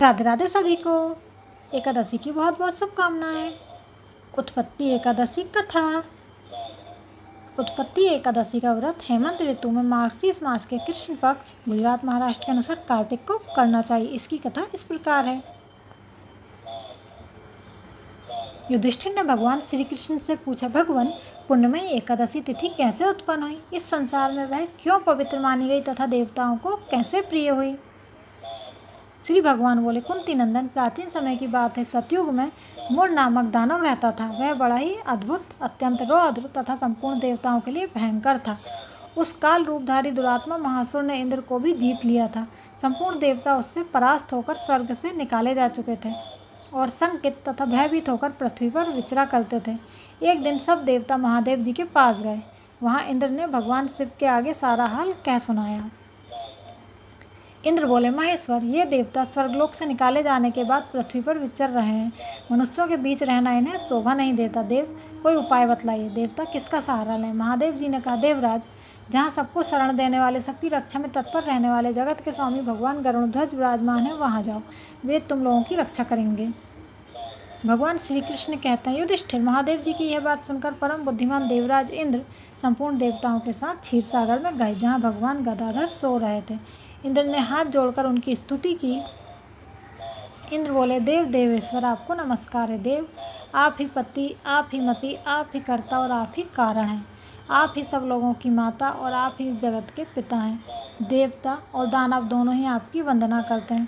राधे राधे सभी को। एकादशी की बहुत बहुत शुभकामनाएं। उत्पत्ति एकादशी कथा। उत्पत्ति एकादशी का व्रत हेमंत ऋतु में मार्गशीर्ष मास के कृष्ण पक्ष गुजरात महाराष्ट्र के अनुसार कार्तिक को करना चाहिए। इसकी कथा इस प्रकार है। युधिष्ठिर ने भगवान श्री कृष्ण से पूछा, भगवान, पुण्यमयी एकादशी तिथि कैसे उत्पन्न हुई? इस संसार में वह क्यों पवित्र मानी गई तथा देवताओं को कैसे प्रिय हुई? श्री भगवान बोले, कुंती नंदन, प्राचीन समय की बात है। सतयुग में मुर नामक दानव रहता था। वह बड़ा ही अद्भुत, अत्यंत रौद्र तथा संपूर्ण देवताओं के लिए भयंकर था। उस काल रूपधारी दुरात्मा महासुर ने इंद्र को भी जीत लिया था। संपूर्ण देवता उससे परास्त होकर स्वर्ग से निकाले जा चुके थे और शंकित तथा भयभीत होकर पृथ्वी पर विचरा करते थे। एक दिन सब देवता महादेव जी के पास गए। वहाँ इंद्र ने भगवान शिव के आगे सारा हाल कह सुनाया। इंद्र बोले, महेश्वर, ये देवता स्वर्गलोक से निकाले जाने के बाद पृथ्वी पर विचर रहे हैं। मनुष्यों के बीच रहना इन्हें शोभा नहीं देता। देव, कोई उपाय बतलाइए। देवता किसका सहारा लें? महादेव जी ने कहा, देवराज, जहाँ सबको शरण देने वाले, सबकी रक्षा में तत्पर रहने वाले जगत के स्वामी भगवान गरुड़ध्वज विराजमान है, वहाँ जाओ। वे तुम लोगों की रक्षा करेंगे। भगवान श्री कृष्ण कहते हैं, युधिष्ठिर, महादेव जी की यह बात सुनकर परम बुद्धिमान देवराज इंद्र संपूर्ण देवताओं के साथ क्षीर सागर में गए, जहाँ भगवान गदाधर सो रहे थे। इंद्र ने हाथ जोड़कर उनकी स्तुति की। इंद्र बोले, देव देवेश्वर, आपको नमस्कार है। देव, आप ही पति, आप ही मति, आप ही कर्ता और आप ही कारण हैं। आप ही सब लोगों की माता और आप ही इस जगत के पिता हैं। देवता और दानव दोनों ही आपकी वंदना करते हैं।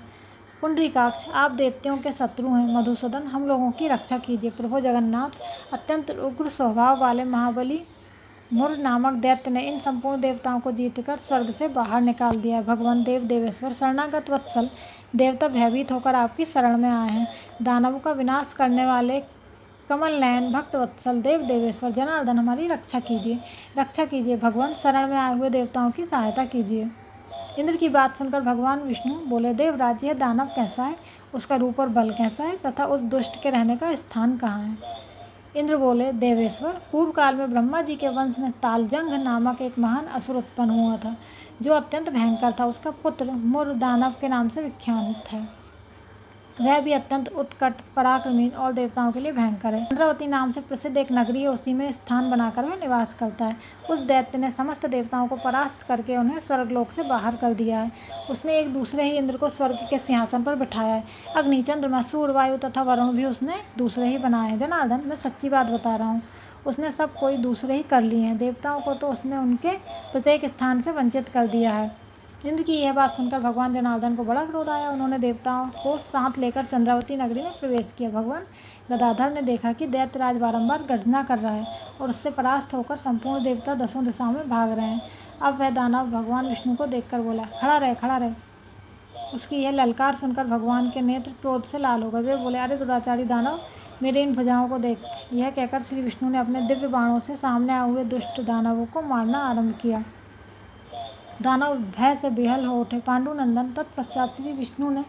पुंडरीकाक्ष, आप देवताओं के शत्रु हैं। मधुसूदन, हम लोगों की रक्षा कीजिए। प्रभु जगन्नाथ, अत्यंत उग्र स्वभाव वाले महाबली मुर नामक दैत्य ने इन संपूर्ण देवताओं को जीतकर स्वर्ग से बाहर निकाल दिया है। भगवान देव देवेश्वर, शरणागत वत्सल, देवता भयभीत होकर आपकी शरण में आए हैं। दानवों का विनाश करने वाले कमल नयन भक्त वत्सल देव देवेश्वर जनार्दन, हमारी रक्षा कीजिए, रक्षा कीजिए। भगवान, शरण में आए हुए देवताओं की सहायता कीजिए। इंद्र की बात सुनकर भगवान विष्णु बोले, देवराज, यह दानव कैसा है? उसका रूप और बल कैसा है तथा उस दुष्ट के रहने का स्थान कहाँ है? इंद्र बोले, देवेश्वर, पूर्व काल में ब्रह्मा जी के वंश में तालजंघ नामक एक महान असुर उत्पन्न हुआ था, जो अत्यंत भयंकर था। उसका पुत्र मुर दानव के नाम से विख्यात है। वह भी अत्यंत उत्कट, पराक्रमी और देवताओं के लिए भयंकर है। चंद्रावती नाम से प्रसिद्ध एक नगरी है, उसी में स्थान बनाकर वह निवास करता है। उस दैत्य ने समस्त देवताओं को परास्त करके उन्हें स्वर्गलोक से बाहर कर दिया है। उसने एक दूसरे ही इंद्र को स्वर्ग के सिंहासन पर बिठाया है। अग्नि, चंद्रमा, सूर्य, वायु तथा वरुण भी उसने दूसरे ही बनाए हैं। जनार्दन, मैं सच्ची बात बता रहा हूँ, उसने सब कोई दूसरे ही कर लिए हैं। देवताओं को तो उसने उनके प्रत्येक स्थान से वंचित कर दिया है। इंद्र की यह बात सुनकर भगवान जनार्दन को बड़ा क्रोध आया। उन्होंने देवताओं को साथ लेकर चंद्रावती नगरी में प्रवेश किया। भगवान गदाधर ने देखा कि दैत्यराज बारंबार गर्जना कर रहा है और उससे परास्त होकर संपूर्ण देवता दसों दिशाओं में भाग रहे हैं। अब वह दानव भगवान विष्णु को देखकर बोला, खड़ा रहे, खड़ा रहे। उसकी यह ललकार सुनकर भगवान के नेत्र क्रोध से लाल हो गए। वे बोले, अरे दुराचारी दानव, मेरे इन भुजाओं को देख। यह कहकर श्री विष्णु ने अपने दिव्य बाणों से सामने आए हुए दुष्ट दानवों को मारना आरंभ किया। दानव भय से बेहाल हो उठे। पांडुनंदन, तत्पश्चात श्री विष्णु ने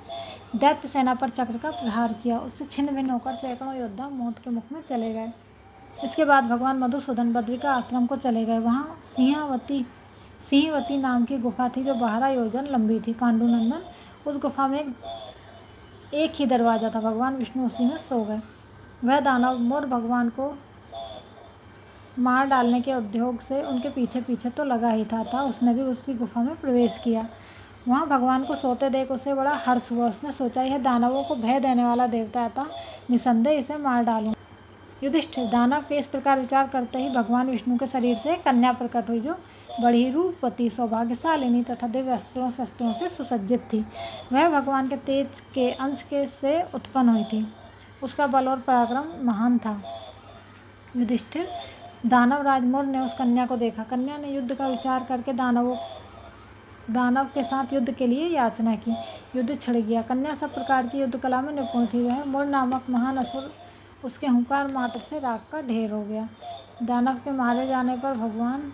दैत्य सेना पर चक्र का प्रहार किया। उससे छिन्न भिन्न होकर सैकड़ों योद्धा मौत के मुख में चले गए। इसके बाद भगवान मधुसूदन बद्रिका आश्रम को चले गए। वहाँ सिंहवती नाम की गुफा थी, जो 12 योजन लंबी थी। पांडुनंदन, उस गुफा में एक ही दरवाजा था। भगवान विष्णु उसी में सो गए। वह दानव मुर भगवान को मार डालने के उद्योग से उनके पीछे पीछे तो लगा ही था उसने भी उसी गुफा में प्रवेश किया। वहाँ भगवान को सोते देख उसे बड़ा हर्ष हुआ। उसने सोचा, यह दानवों को भय देने वाला देवता था, निसंदेह इसे मार डालूंगा। युधिष्ठिर, दानव के इस प्रकार विचार करते ही भगवान विष्णु के शरीर से कन्या प्रकट हुई, जो बड़ी रूपवती, सौभाग्यशालिनी तथा दिव्य अस्त्रों शस्त्रों से सुसज्जित थी। वह भगवान के तेज के अंश के से उत्पन्न हुई थी। उसका बल और पराक्रम महान था। युधिष्ठिर, दानव राज मुर ने उस कन्या को देखा। कन्या ने युद्ध का विचार करके दानव के साथ युद्ध के लिए याचना की। युद्ध छिड़ गया। कन्या सब प्रकार की युद्ध कला में निपुण थी। वह मुर नामक महान असुर उसके हुंकार मात्र से राख का ढेर हो गया। दानव के मारे जाने पर भगवान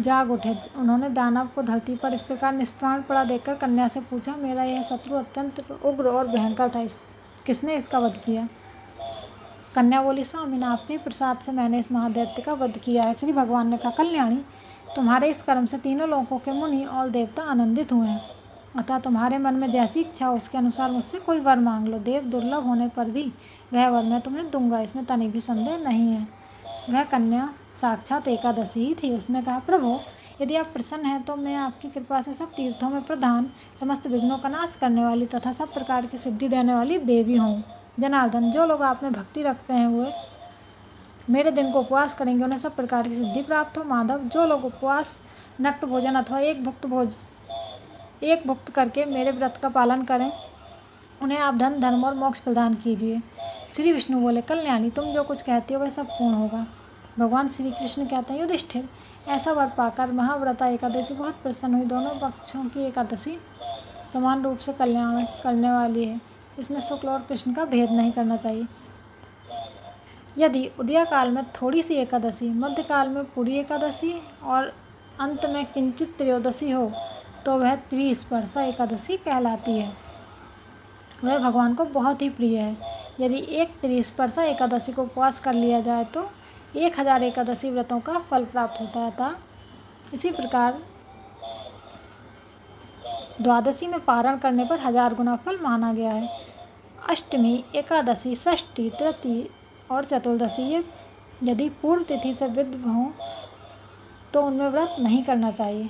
जाग उठे। उन्होंने दानव को धरती पर इस प्रकार निष्प्राण पड़ा देखकर कन्या से पूछा, मेरा यह शत्रु अत्यंत उग्र और भयंकर था, किसने इसका वध किया? कन्या बोली, स्वामी, आपके प्रसाद से मैंने इस महादैत्य का वध किया है। श्री भगवान ने कहा, कल्याणी, तुम्हारे इस कर्म से तीनों लोकों के मुनि और देवता आनंदित हुए हैं। अतः तुम्हारे मन में जैसी इच्छा हो उसके अनुसार मुझसे कोई वर मांग लो। देव दुर्लभ होने पर भी वह वर मैं तुम्हें दूंगा, इसमें तनिक भी संदेह नहीं है। वह कन्या साक्षात एकादशी ही थी। उसने कहा, प्रभु यदि आप प्रसन्न हैं तो मैं आपकी कृपा से सब तीर्थों में प्रधान, समस्त विघ्नों का नाश करने वाली तथा सब प्रकार की सिद्धि देने वाली देवी हूँ। जनार्दन, जो लोग आप में भक्ति रखते हैं वे मेरे दिन को उपवास करेंगे, उन्हें सब प्रकार की सिद्धि प्राप्त हो। माधव, जो लोग उपवास, नक्त भोजन अथवा एक भुक्त करके मेरे व्रत का पालन करें, उन्हें आप धन, धर्म और मोक्ष प्रदान कीजिए। श्री विष्णु बोले, कल्याणी, तुम जो कुछ कहती हो वह सब पूर्ण होगा। भगवान श्री कृष्ण कहते हैं, युधिष्ठिर, ऐसा वर पाकर महाव्रता एकादशी बहुत प्रसन्न हुई। दोनों पक्षों की एकादशी समान रूप से कल्याण करने वाली है। इसमें शुक्ल और कृष्ण का भेद नहीं करना चाहिए। यदि उदया काल में थोड़ी सी एकादशी, मध्यकाल में पूरी एकादशी और अंत में किंचित त्रयोदशी हो तो वह त्रिस्पर्शा एकादशी कहलाती है। वह भगवान को बहुत ही प्रिय है। यदि एक त्रिस्पर्शा एकादशी को उपवास कर लिया जाए तो 1000 एकादशी व्रतों का फल प्राप्त होता है। अतः इसी प्रकार द्वादशी में पारण करने पर 1000 गुना फल माना गया है। अष्टमी, एकादशी, षष्ठी, तृतीय और चतुर्दशी ये यदि पूर्व तिथि से विद्ध हों तो उनमें व्रत नहीं करना चाहिए।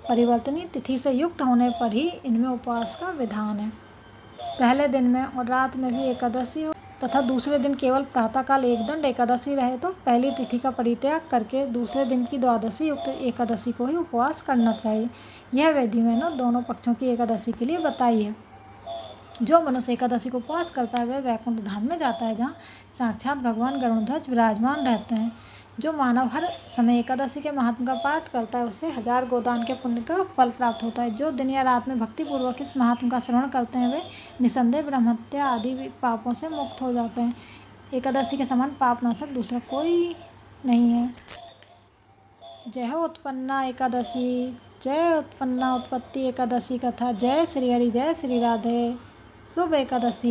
परिवर्तनीय तिथि से युक्त होने पर ही इनमें उपवास का विधान है। पहले दिन में और रात में भी एकादशी हो तथा दूसरे दिन केवल प्रातःकाल एक दंड एकादशी रहे तो पहली तिथि का परित्याग करके दूसरे दिन की द्वादशी युक्त एकादशी को ही उपवास करना चाहिए। यह विधि मैंने दोनों पक्षों की एकादशी के लिए बताई है। जो मनुष्य एकादशी को उपवास करता है वह वैकुंठ धाम में जाता है, जहाँ साक्षात भगवान गरुड़ध्वज विराजमान रहते हैं। जो मानव हर समय एकादशी के महात्म का पाठ करता है उसे 1000 गोदान के पुण्य का फल प्राप्त होता है। जो दिन या रात में भक्तिपूर्वक इस महात्म का श्रवण करते हैं वे निसंदेह ब्रह्महत्या आदि पापों से मुक्त हो जाते हैं। एकादशी के समान पापनाशक दूसरा कोई नहीं है। जय हो उत्पन्ना एकादशी, जय उत्पन्ना उत्पत्ति एकादशी कथा। जय श्री हरि, जय श्री राधे। शुभ एकादशी।